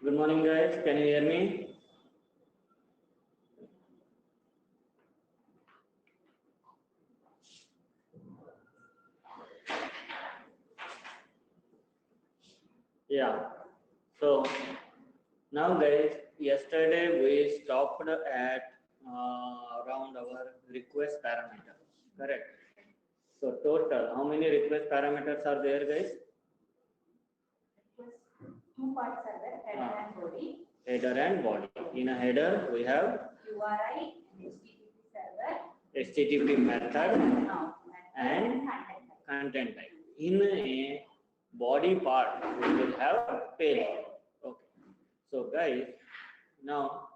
Good morning, guys. Can you hear me? Yeah. So now, guys, yesterday we stopped at around our request parameter. Correct. So total, how many request parameters are there, guys? Two parts are there, header and body. Header and body. In a header, we have URI and HTTP server, HTTP method and content type. content type. In a body part, we will have payload. Okay. So, guys, now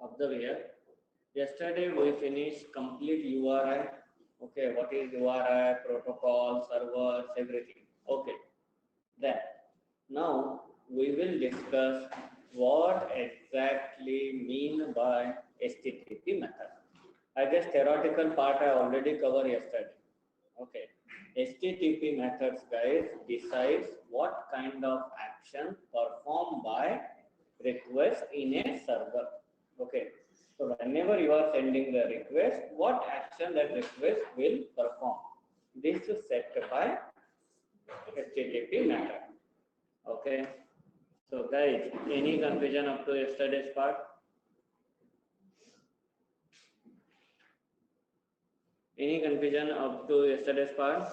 observe here. Yesterday we finished complete URI. Okay, what is URI, protocol, servers, everything. Okay. Then now we will discuss what exactly mean by HTTP method. I guess theoretical part I already covered yesterday. Okay. HTTP methods, guys, decides what kind of action performed by request in a server. Okay. So whenever you are sending the request, what action that request will perform? This is set by HTTP method. Okay. So guys, any confusion up to yesterday's part? Any confusion up to yesterday's part?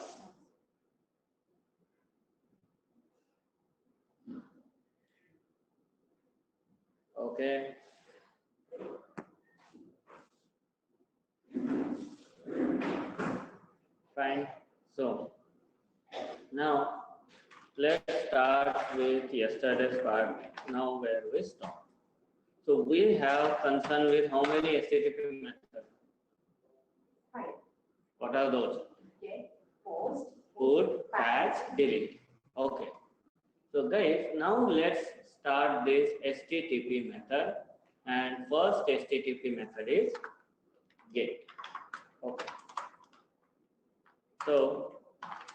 Okay. Fine. So now let's start with yesterday's part. Now where we stop. So we have concern with how many HTTP methods? 5. What are those? Get, post, Put, patch, delete. Okay. So guys, now let's start this HTTP method. And first HTTP method is get. Okay. So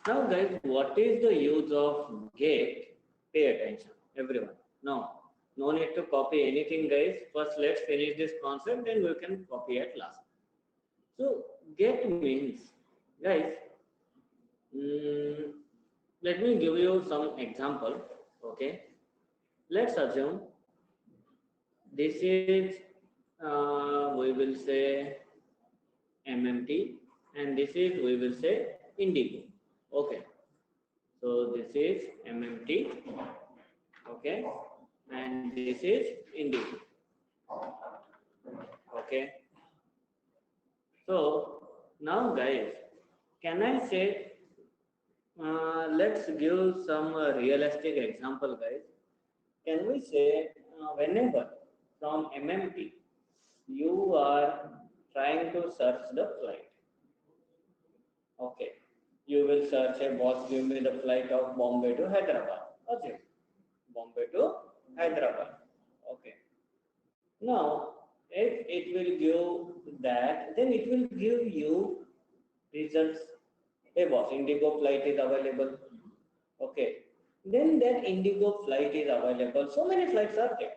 now guys, what is the use of get? Pay attention, everyone. Now, no need to copy anything, guys. First, let's finish this concept, then we can copy at last. So get means, guys, let me give you some example. Okay, let's assume this is we will say MMT, and this is we will say Indigo. Okay, so this is MMT. Okay, and this is Indigo. Okay, so now guys, can I say let's give some realistic example, guys. Can we say whenever from MMT you are trying to search the flight? Okay, you will search a boss, give me the flight of Bombay to Hyderabad. Okay, Bombay to Hyderabad. Okay, now if it will give that, then it will give you results. Hey boss, Indigo flight is available. Okay, then that Indigo flight is available. So many flights are there.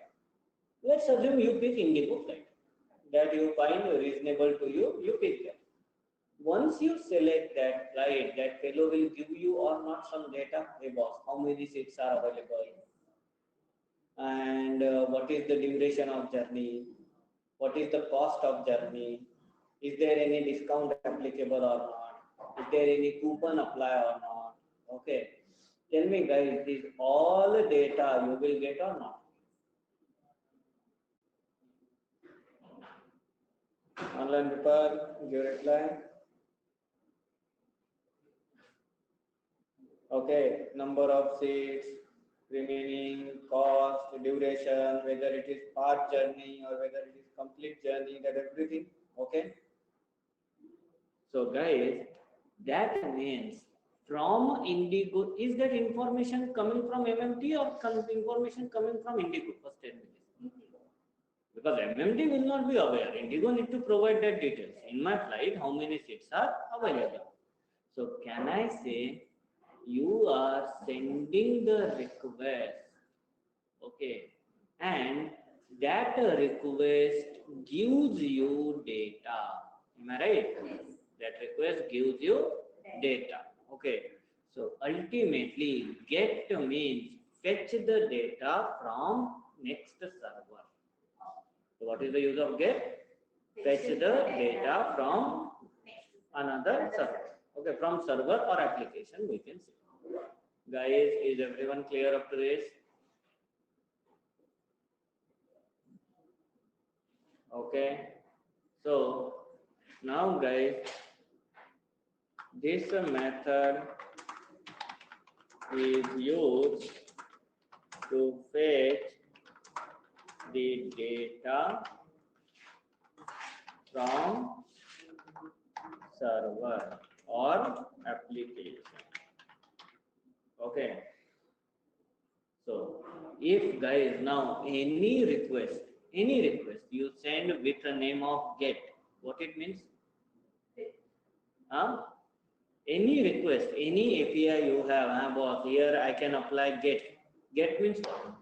Let's assume you pick Indigo flight that you find reasonable to you. You pick that. Once you select that flight, that fellow will give you or not some data. Hey boss, how many seats are available? And what is the duration of journey? What is the cost of journey? Is there any discount applicable or not? Is there any coupon apply or not? Okay. Tell me guys, this all data you will get or not? Online paper, give reply. Okay, number of seats, remaining cost, duration, whether it is part journey or whether it is complete journey, that everything. Okay. So guys, that means from Indigo, is that information coming from MMT or information coming from Indigo? First 10 minutes. Because MMT will not be aware. Indigo need to provide that details. In my flight, how many seats are available? So can I say you are sending the request, okay, and that request gives you data. Am I right? Yes. That request gives you data. Okay. So ultimately, get means fetch the data from next server. So what is the use of get? Fetch the data from another server. Okay, from server or application we can say. Guys, is everyone clear up to this? Okay. So now guys, this method is used to fetch the data from server or application. Okay. So if guys now any request you send with the name of get, what it means? Huh? Any request, any API you have, boss, here I can apply get. Get means what?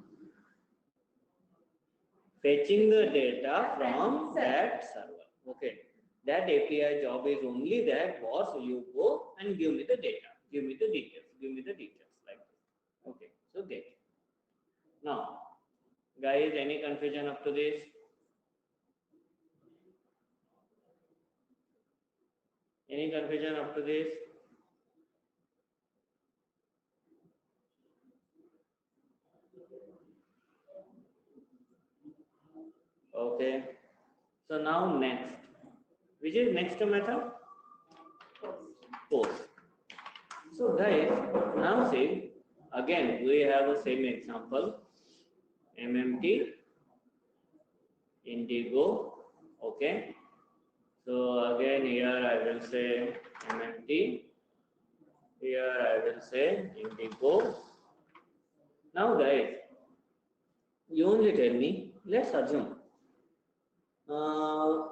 Fetching the data from that server. Okay. That API job is only that, boss, you go and give me the data, give me the details, like this. Okay. So get. Now, guys, any confusion up to this? Any confusion up to this? Okay. So now next, which is next method? Post. So guys, now see, again we have the same example, MMT, Indigo, okay. So again here I will say MMT, here I will say Indigo. Now guys, you only tell me, let's assume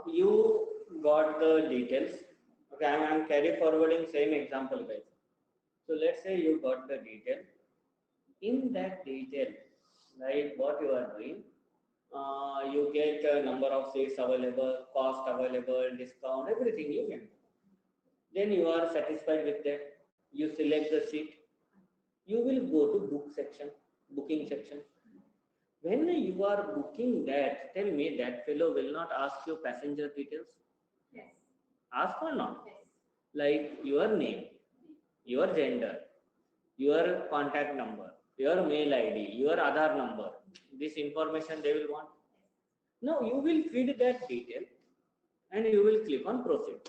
you got the details. Okay, I'm carry forwarding same example guys. So let's say you got the detail. In that detail, like what you are doing, you get a number of seats available, cost available, discount, everything you can. Then you are satisfied with that. You select the seat. You will go to book section, booking section. When you are booking that, tell me that fellow will not ask you passenger details. Yes. Ask or not? Yes. Like your name, your gender, your contact number, your mail ID, your Aadhaar number. This information they will want. Now you will feed that detail and you will click on proceed.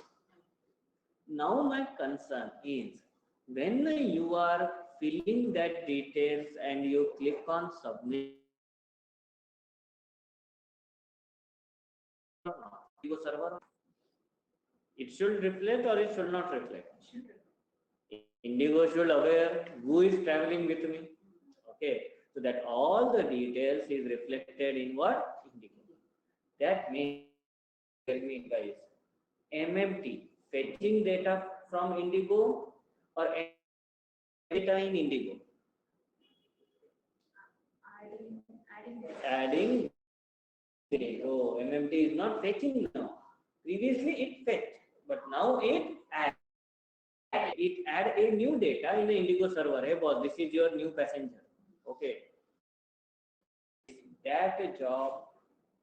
Now my concern is when you are filling that details and you click on submit, Indigo server, it should reflect or it should not reflect. Indigo should aware who is traveling with me. Okay, so that all the details is reflected in what? Indigo. That means, tell me guys, MMT fetching data from Indigo or data in Indigo? Adding Indigo. MMT is not fetching now. Previously it fetched, but now it adds. It add a new data in the Indigo server. Hey boss, this is your new passenger. Okay. That job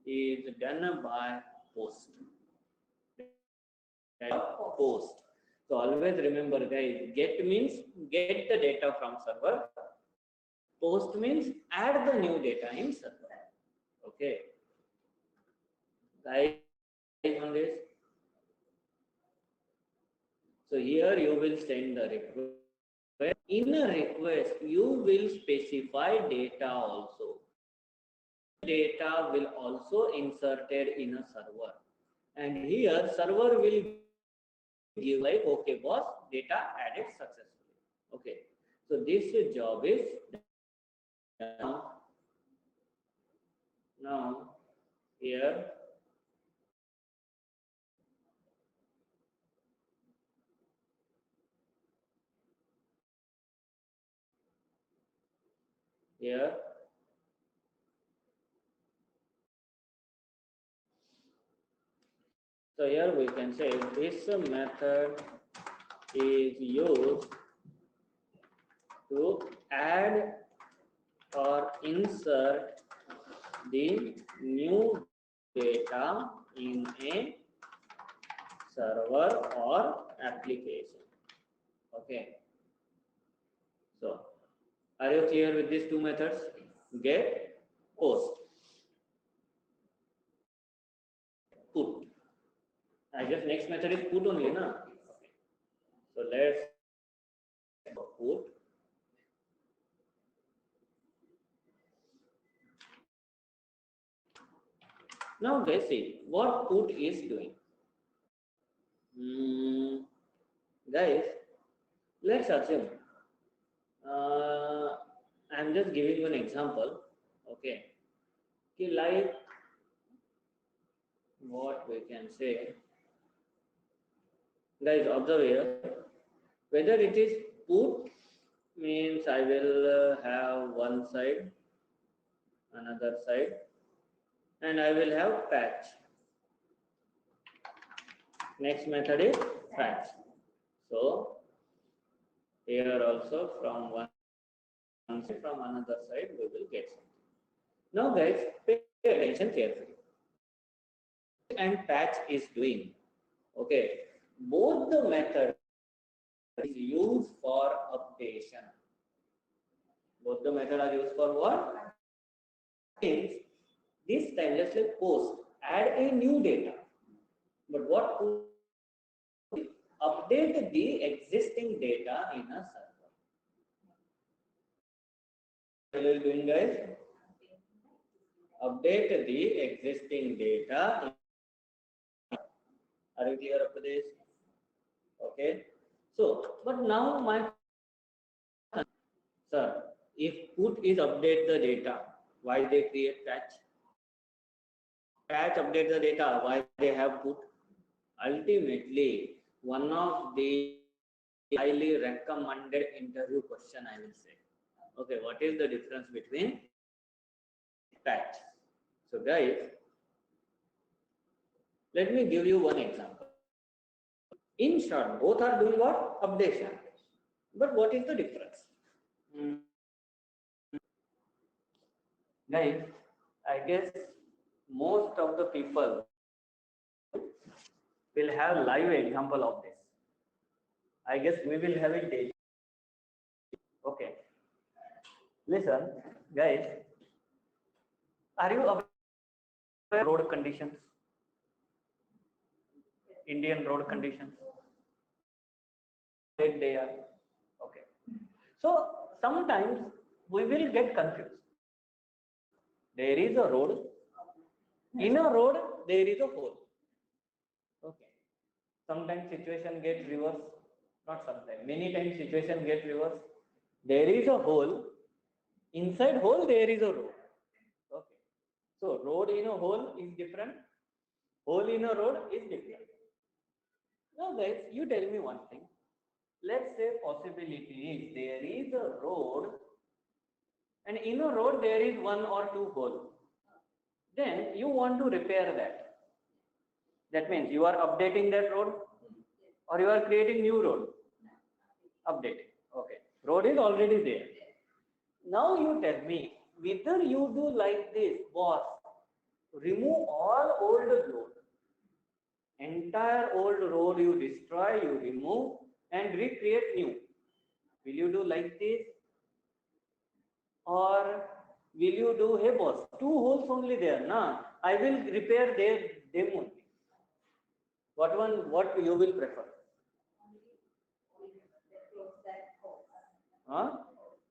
is done by post. Post. So always remember guys, get means get the data from server. Post means add the new data in server. Okay. Guys on this. So here you will send the request. In a request, you will specify data also. Data will also inserted in a server. And here server will give like, okay boss, data added successfully. Okay. So this job is done. Now here here. So here we can say this method is used to add or insert the new data in a server or application. Okay. So, are you clear with these two methods? Get, post, put. I guess next method is put only, na? Okay. So let's put. Now let's see what put is doing. Guys, let's assume. I'm just giving you an example. Okay. Like what we can say. Guys, observe here. Whether it is put means I will have one side, another side, and I will have patch. Next method is patch. So here also from one side, from another side we will get something. Now guys, pay attention carefully. And patch is doing. Okay, both the method is used for updation. Both the method are used for what? Means this time let's say post, add a new data. But what update the existing data in a server. What are you doing, guys? Update the existing data. Are you clear up to this? Okay. So, but now my sir, if put is update the data, why they create patch? Patch update the data, why they have put? Ultimately, one of the highly recommended interview question I will say. Okay, what is the difference between patch? So guys, let me give you one example. In short, both are doing what? Updation. But what is the difference? Guys, I guess most of the people will have live example of this. I guess we will have it daily. Okay. Listen, guys, are you aware of road conditions? Indian road conditions? They are. Okay. So sometimes we will get confused. There is a road. In a road, there is a hole. Okay. Sometimes situation gets reversed. Not sometimes. Many times situation gets reversed. There is a hole. Inside hole, there is a road. Okay. So road in a hole is different. Hole in a road is different. Now guys, you tell me one thing. Let's say possibility is there is a road and in a road there is one or two holes. Then you want to repair that. That means you are updating that road or you are creating new road. Updating. Okay. Road is already there. Now you tell me whether you do like this, boss, remove all old road. Entire old road you destroy, you remove and recreate new. Will you do like this? Or will you do, hey boss, two holes only there, na? I will repair them only. What you will prefer? Huh?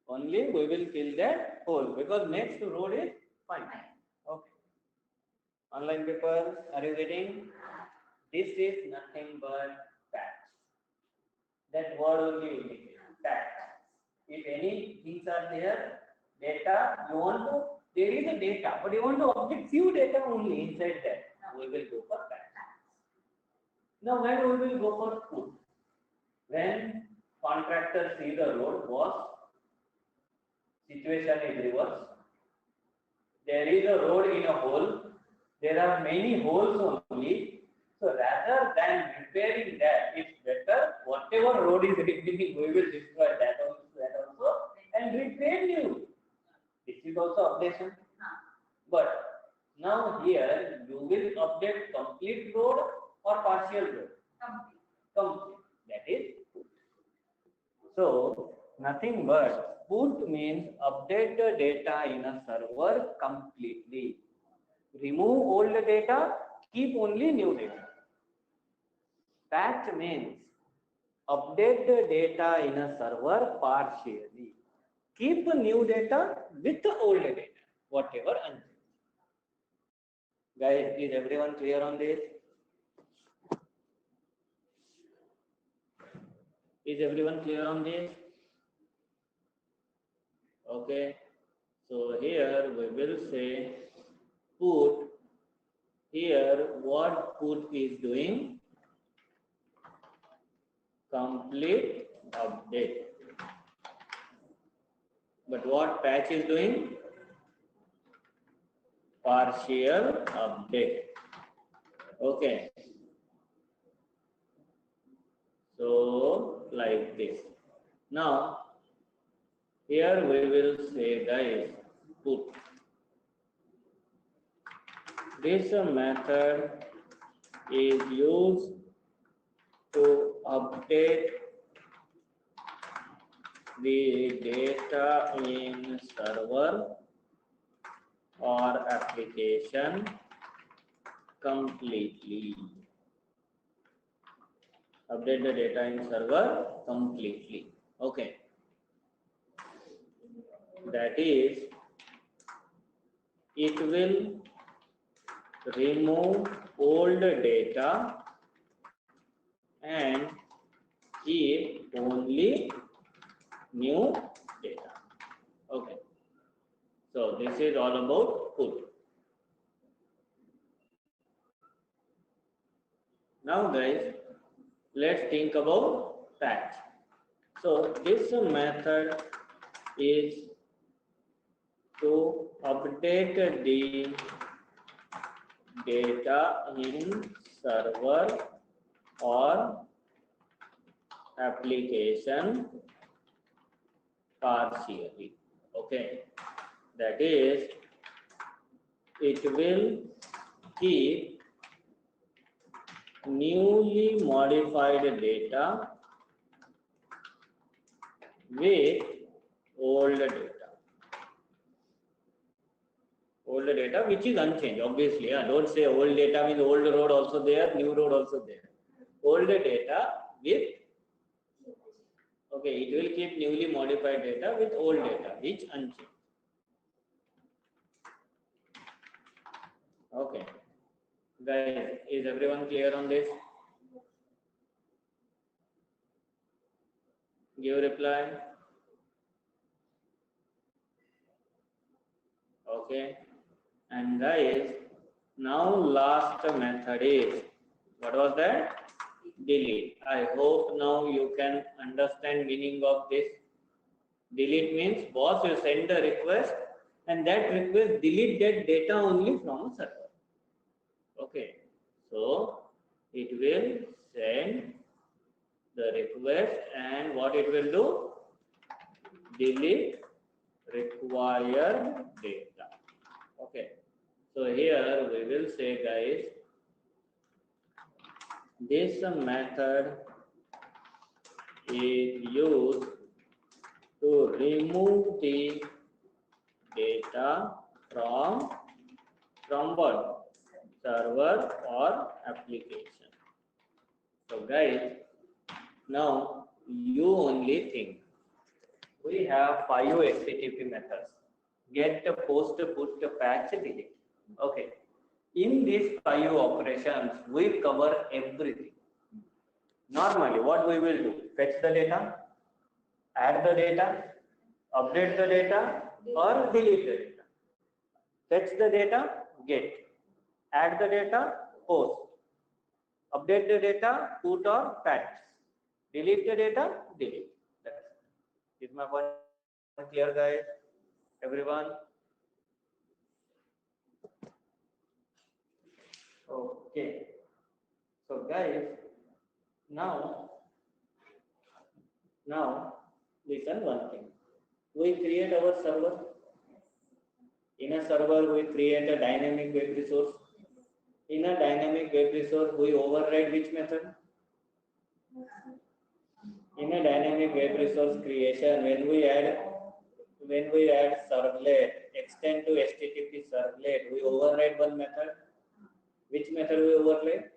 Only we will fill that hole because next road is fine. Okay. Online papers, are you getting? This is nothing but patch. That word only will be patch. If any things are there, data, you want to, there is a data, but you want to update few data only inside that. We will go for patch. Now when we will go for put? When contractor see the road was situation is reverse. There is a road in a hole. There are many holes only. So rather than repairing that, it's better whatever road is remaining, we will destroy that also and repair new. This is also updation. But now here you will update complete road or partial road? Complete. That is. So nothing but put means update the data in a server completely. Remove old data, keep only new data. Patch means update the data in a server partially. Keep new data with the old data, whatever unchanged. Guys, is everyone clear on this? Is everyone clear on this? Okay. So here we will say put. Here what put is doing? Complete update. But what patch is doing? Partial update. Okay. So like this. Now here we will say guys put. This method is used to update the data in server or application completely. Update the data in server completely. Okay. That is, it will remove old data and keep only new data. Okay. So this is all about put. Now guys, let's think about patch. So this method is to update the data in server or application partially. Okay. That is, it will keep newly modified data with old data. Old data which is unchanged, obviously. Don't say old data means old road also there, new road also there. Old data with, okay, it will keep newly modified data with old data which unchanged. Okay. Guys, is everyone clear on this? Give reply. Okay. And guys, now last method is, what was that? Delete. I hope now you can understand meaning of this. Delete means boss will send a request and that request delete that data only from a server. Okay. So it will send the request and what it will do? Delete required data. Okay. So here we will say guys, this method is used to remove the data from what? Server or application. So guys, now you only think. We have 5 HTTP methods: get, post, put, patch, delete. Okay. In these 5 operations, we cover everything. Normally, what we will do? Fetch the data, add the data, update the data, or delete the data. Fetch the data, get. Add the data, post. Update the data, put or patch. Delete the data, delete. Is my point clear, guys? everyone? Okay. So guys, now listen one thing. We create our server. In a server, we create a dynamic web resource. In a dynamic web resource, we override which method? In a dynamic web resource creation, when we add servlet, extend to HTTP servlet, we override one method. Which method we override?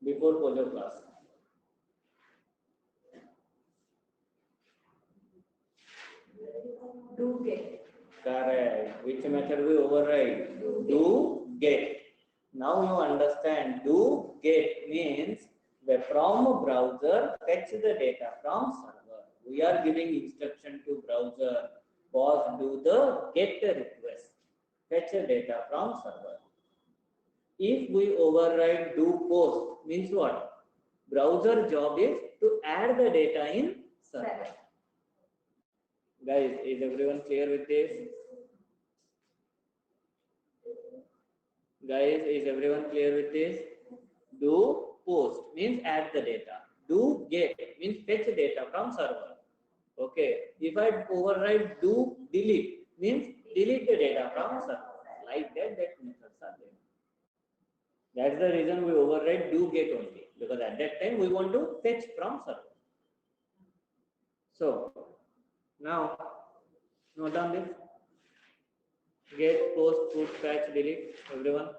Before Pojo class. Do get. Correct. Which method we override? Do get. Now you understand. Do get means from browser fetch the data from server. We are giving instruction to browser. Boss, do the get request. Fetch the data from server. If we override do post means what? Browser job is to add the data in server. Guys, is everyone clear with this? Guys, is everyone clear with this? Do post means add the data. Do get means fetch data from server. Okay. If I override do delete means delete the data from server. Like that methods are there. That's the reason we override do get only, because at that time we want to fetch from server. So now note down this. Get, post, put, fetch, delete. Everyone.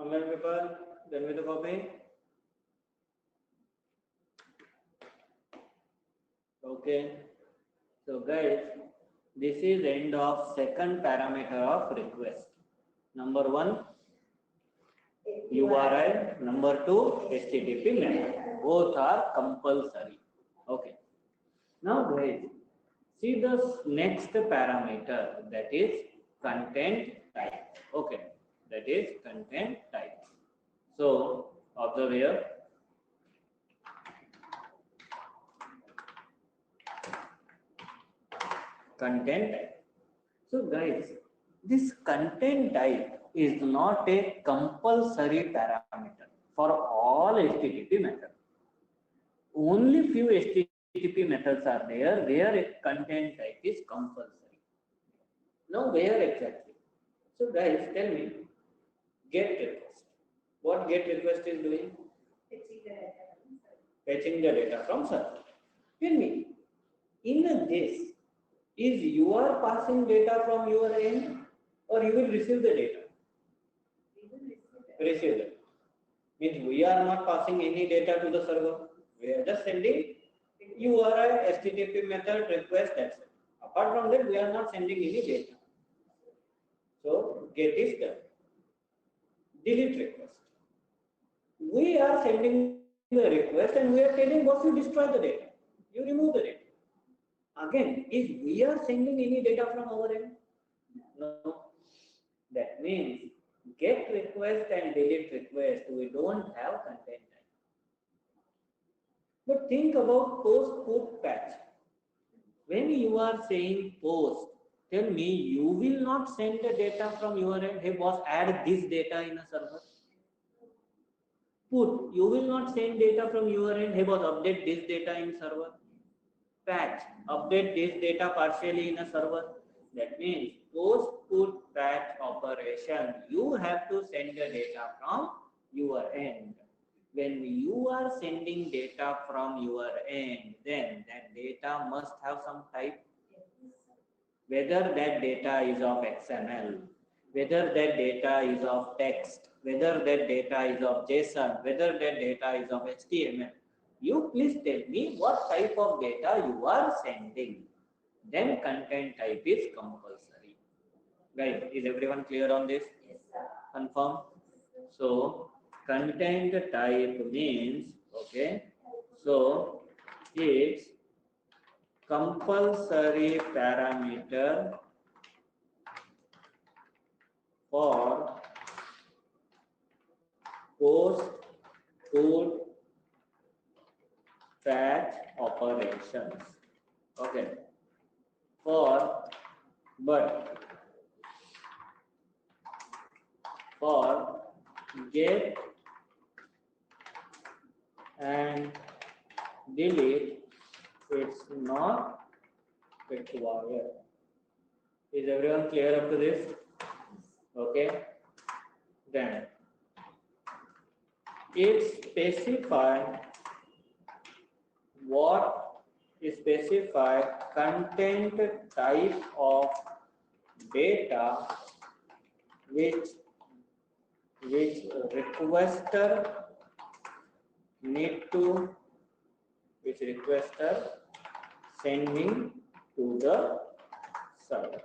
How many people done with the copy? Okay. So guys, this is end of second parameter of request. Number one, URI. Number two, HTTP method. Both are compulsory. Okay. Now guys, see the next parameter, that is content type. Okay. That is content type. So observe here. Content type. So guys, this content type is not a compulsory parameter for all HTTP methods. Only few HTTP methods are there where a content type is compulsory. Now where exactly? So guys, tell me, GET request. What GET request is doing? Fetching the data from server. Tell me, in this, is you are passing data from your end or you will receive the data? Receive it. Means we are not passing any data to the server. We are just sending URI, HTTP method, request, that's it. Apart from that, we are not sending any data. So GET is done. Delete request. We are sending the request and we are telling boss, you destroy the data. You remove the data. Again, is we are sending any data from our end? No. That means GET request and delete request, we don't have content type. But think about post, put, patch. When you are saying post, tell me, you will not send the data from your end. Hey boss, add this data in a server. Put, you will not send data from your end. Hey boss, update this data in server. Patch, update this data partially in a server. That means post, put, patch operation, you have to send the data from your end. When you are sending data from your end, then that data must have some type. Whether that data is of XML, whether that data is of text, whether that data is of JSON, whether that data is of HTML. You please tell me what type of data you are sending. Then content type is compulsory. Guys, is everyone clear on this? Yes, sir. Confirm? So content type means, okay, so it's compulsory parameter for post, put, patch operations. Okay. For GET and delete, it's not required. Is everyone clear up to this? Okay. Then it specifies what is specified content type of data which requester sending to the server.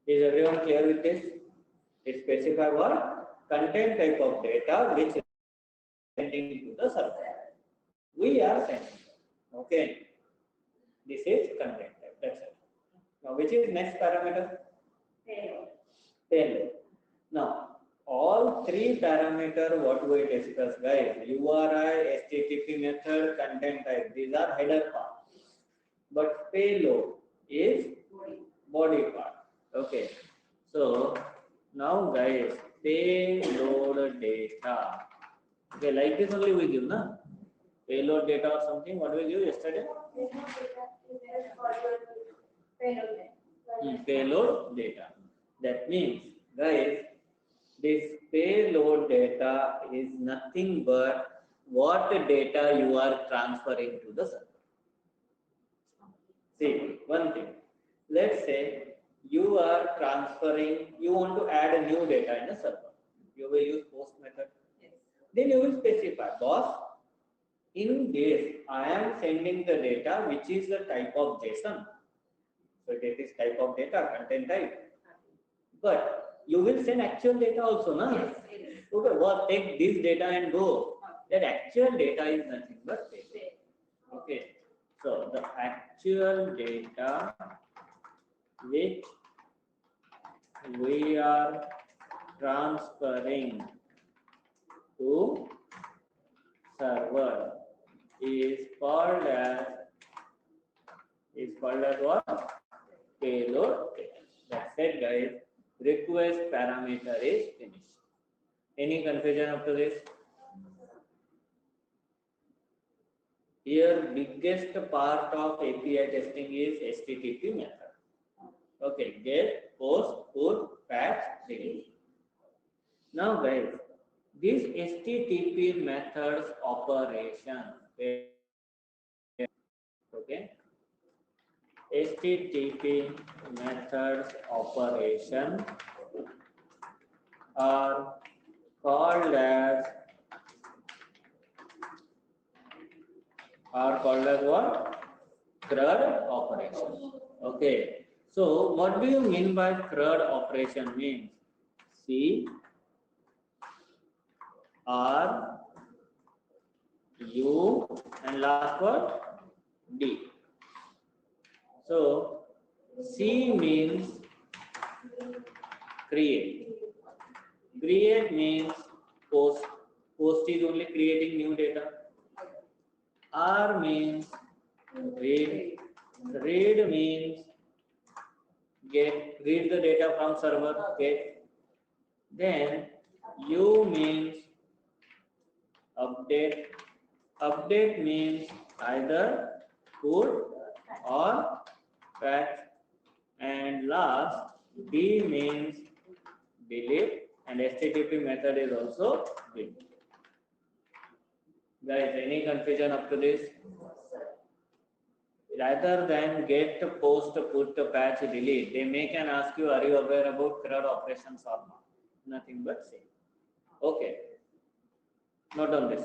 Is everyone clear with this? It specifies what? Content type of data which sending to the server. We are sending. Okay. This is content type. That's it. Now, which is next parameter? Payload. Now, all three parameter what we discussed, guys, URI, HTTP method, content type, these are header part. But payload is body part. Okay. So now guys, payload data. Okay, like this only we give, na? Payload data or something. What we give yesterday? Payload data. That means, guys, this payload data is nothing but what data you are transferring to the server. See, one thing. Let's say you are transferring, you want to add a new data in a server. You will use post method. Yes. Then you will specify, boss, in this I am sending the data which is the type of JSON. So that is type of data, content type. But you will send actual data also, na? Yes, yes. Okay, well, take this data and go. That actual data is nothing but data. Same. Okay, so the actual data which we are transferring to server is called as what? Payload. That's it, guys. Request parameter is finished. Any confusion up to this? Here, biggest part of API testing is HTTP method. Okay, get, post, put, patch, delete. Now, guys, this HTTP methods operation. Okay, HTTP methods operation are called as what? CRUD operation. Okay. So what do you mean by CRUD operation? Means C R U and last word D. So C means create. Create means post. Post is only creating new data. R means read. Read means read the data from server. Get. Then U means update. Update means either put or patch. And last D means delete. And HTTP method is also delete. Guys, any confusion up to this? Rather than get, post, put, patch, delete, they may can ask you, are you aware about CRUD operations or not? Nothing but same. Okay. Note on this.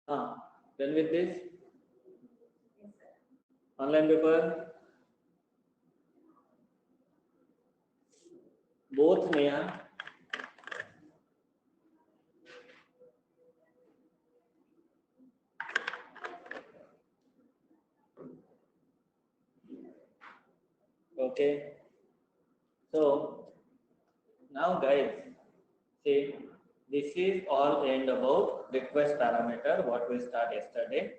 Done with this Yes, sir. online paper. Both Neha. Okay. So now guys, see, this is all end about request parameter, what we start yesterday.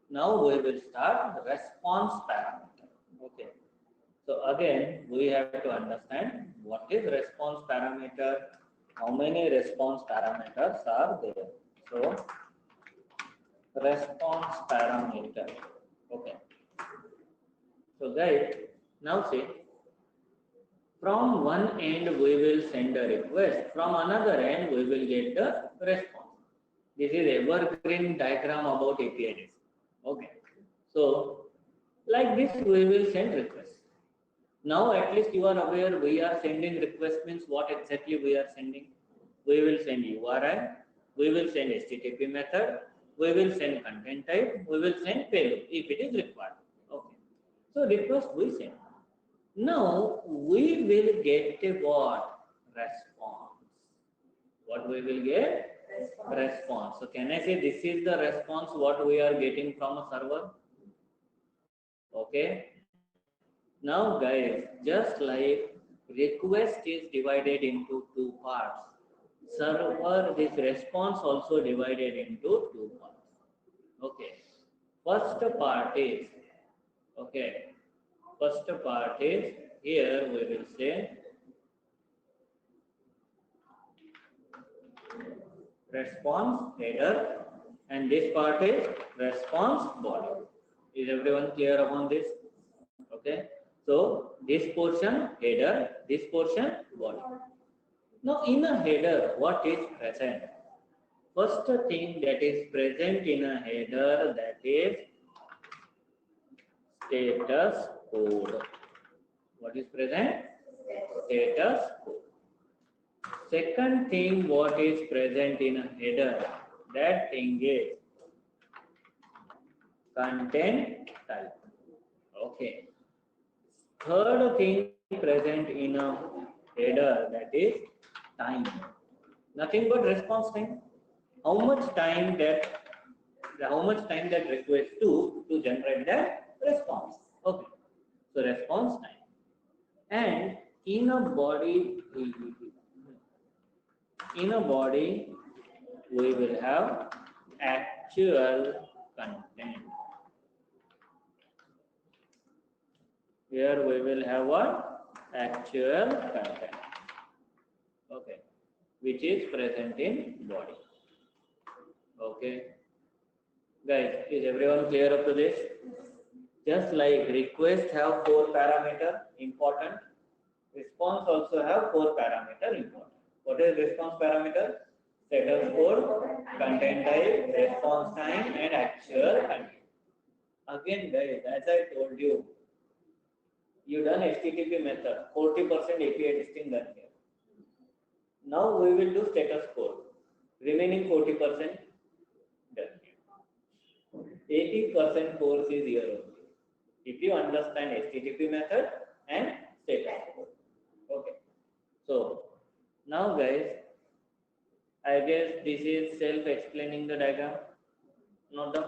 Now we will start the response parameter. Okay. So again, we have to understand what is response parameter, how many response parameters are there. So response parameter. Okay. So guys, now see, from one end we will send a request, from another end we will get the response. This is evergreen diagram about API. Okay. So like this we will send request. Now at least you are aware we are sending request means what exactly we are sending. We will send URI, we will send HTTP method, we will send content type, we will send payload if it is required. Okay. So request we send. Now we will get a what? Response. What we will get? Response. So can I say this is the response what we are getting from a server? Okay. Now guys, just like request is divided into two parts, server, this response also divided into two parts. Okay. First part is, okay, first part is, here we will say response header, and this part is response body. Is everyone clear upon this? Okay. So this portion header, this portion body. Now in a header, what is present? First thing that is present in a header, that is status code. What is present? Status code. Second thing what is present in a header, that thing is content type. Okay. Third thing present in a header, that is time. Nothing but response time. How much time that request to generate that response. Okay. So response time. And in a body we will have actual content. Here we will have what? Actual content. Okay. Which is present in body. Okay. Guys, is everyone clear up to this? Just like request have 4 parameter important, response also have 4 parameter important. What is response parameter? Status code, content type, response time, and actual content. Again, guys, as I told you, you done HTTP method, 40% API testing done here. Now we will do status code. Remaining 40% done here. 80% course is here only. If you understand HTTP method and status code. Okay. So now guys, I guess this is self-explaining the diagram. Note down.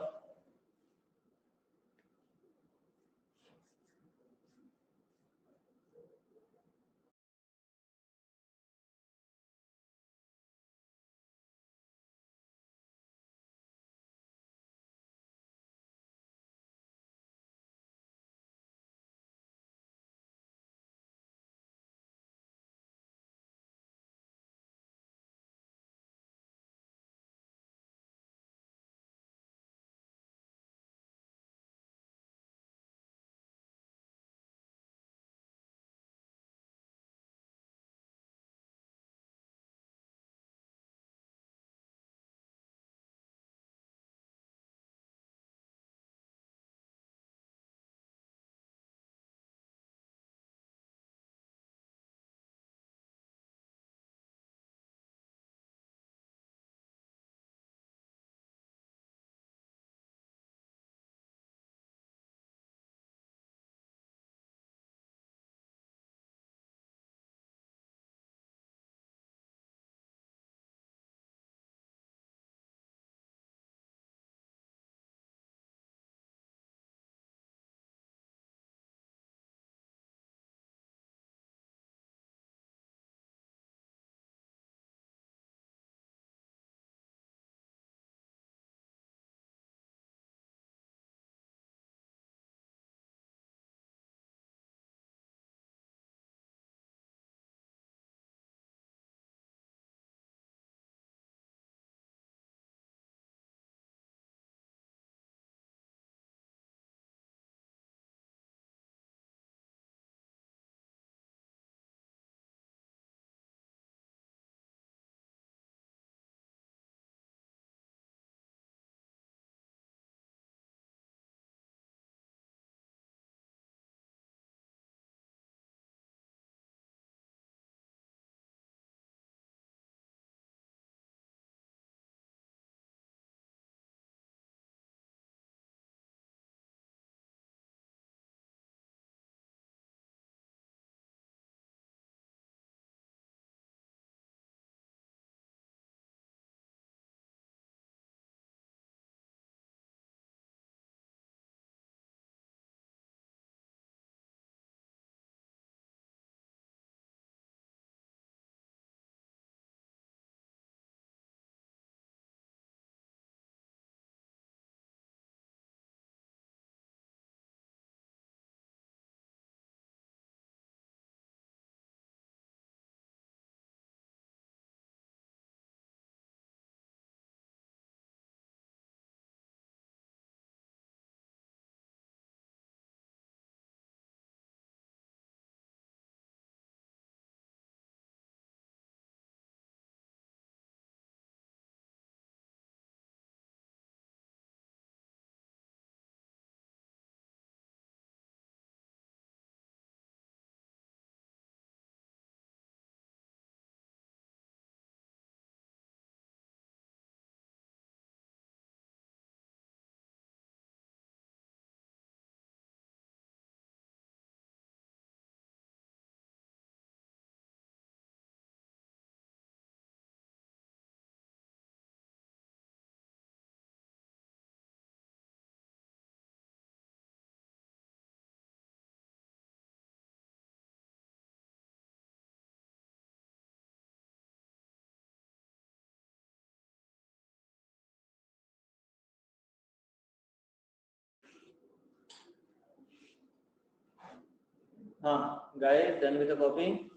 Guys, done with the copy?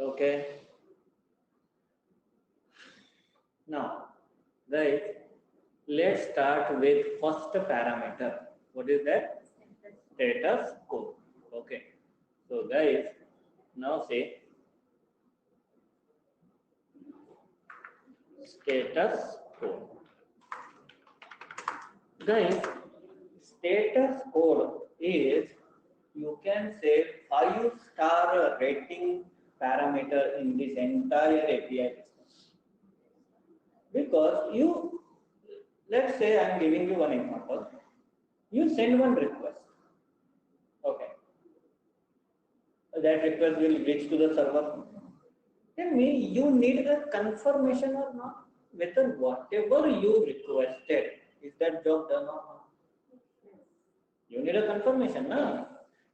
Okay. Now, guys, let's start with first parameter. What is that? Status code. Okay. So, guys, now say status code. Guys, status code is, you can say, 5-star rating parameter in this entire API business. Because you, let's say I'm giving you one example. You send one request. Okay. That request will reach to the server. Tell me, you need a confirmation or not? Whether whatever you requested, is that job done or not? You need a confirmation, na?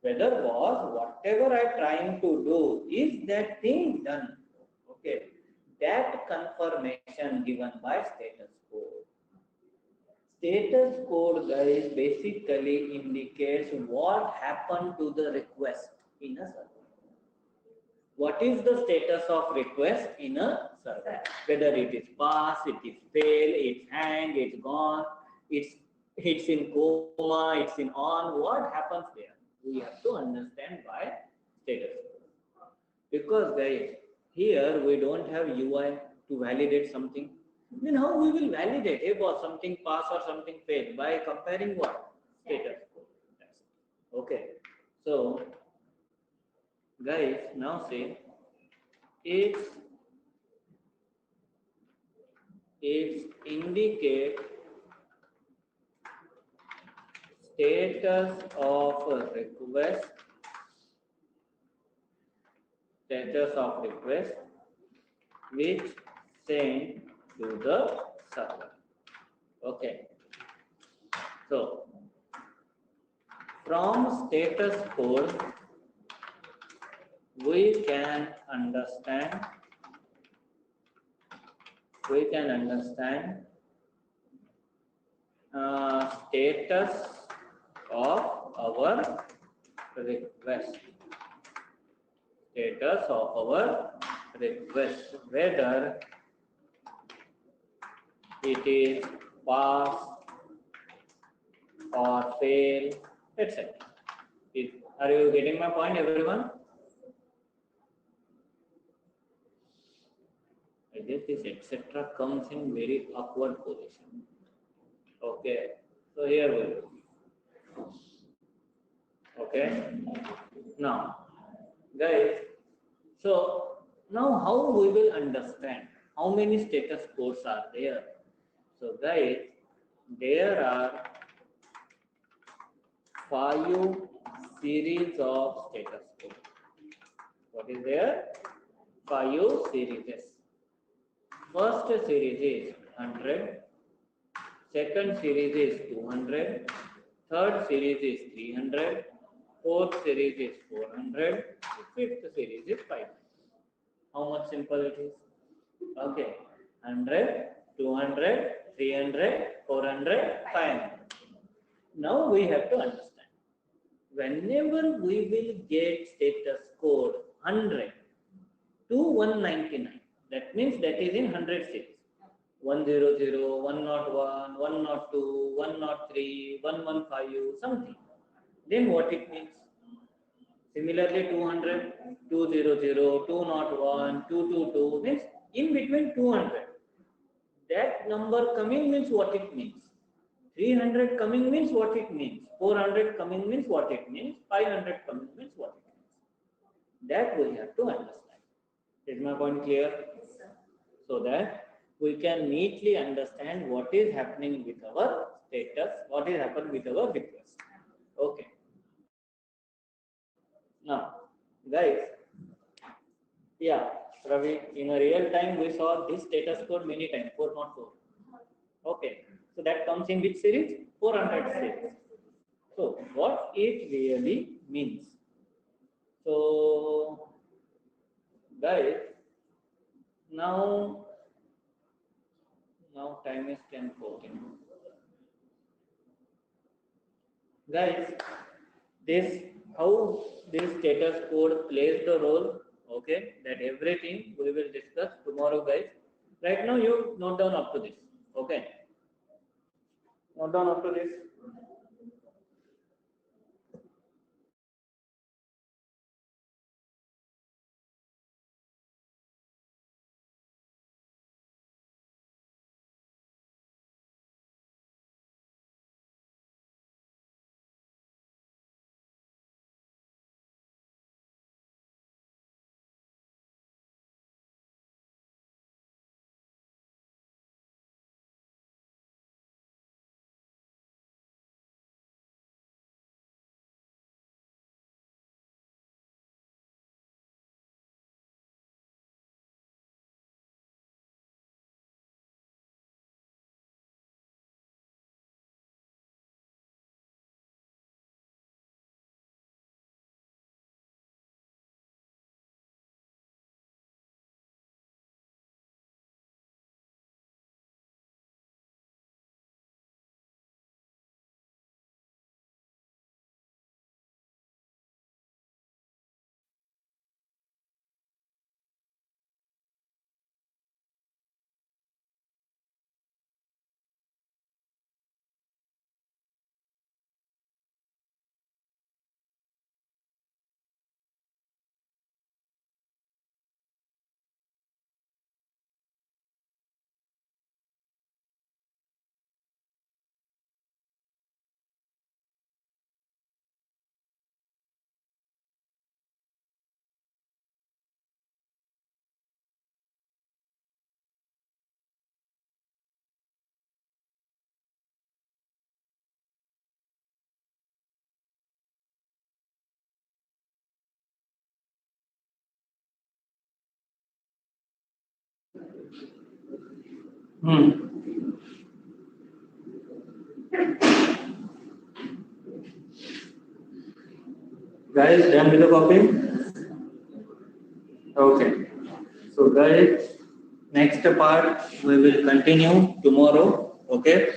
Whether was whatever I trying to do, is that thing done? Okay. That confirmation given by status code. Status code, guys, basically indicates what happened to the request in a server. What is the status of request in a server? Whether it is pass, it is fail, it's hang, it's gone, it's in coma, it's in on. What happens there? We have to understand by status code. Because guys, here we don't have UI to validate something. Then how we will validate if or something pass or something fail? By comparing what? Status code. Okay. So guys, now say it indicate status of request, which sent to the server. Okay. So from status code, we can understand status of our request. Whether it is pass or fail, etc. Are you getting my point, everyone? I guess this etc. comes in very awkward position. Okay, so here we go. Okay, now, guys, so now how we will understand how many status codes are there? So, guys, there are 5 series of status code. What is there? 5 series. First series is 100, second series is 200, third series is 300, fourth series is 400, fifth series is 500. How much simple it is? Okay, 100, 200, 300, 400, 500. Now we have to understand. Whenever we will get status code 100 to 199, that means that is in 100 series. 100, 101, 102, 103, 115, something. Then what it means? Similarly, 200, 200, 201, 222 means in between 200. That number coming means what it means. 300 coming means what it means. 400 coming means what it means. 500 coming means what it means. That we have to understand. Is my point clear? Yes, sir. So that we can neatly understand what is happening with our status, what is happening with our request. Okay. Now, guys, yeah, Ravi, in a real time we saw this status code many times, 404. Okay, so that comes in which series? 400 series. So, what it really means? So, guys, now Now time is 10:14. Guys, this how this status code plays the role. Okay, that everything we will discuss tomorrow, guys. Right now, you note down up to this. Okay, note down up to this. Guys, done with the copy? Okay. So guys, next part we will continue tomorrow. Okay.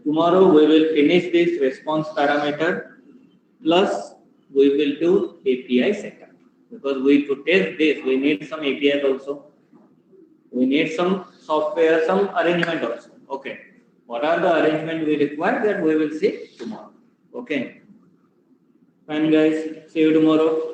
Tomorrow we will finish this response parameter plus we will do API setup because we to test this we need some APIs also. We need some software, some arrangement also. Okay. What are the arrangement we require that we will see tomorrow. Okay. Fine guys. See you tomorrow.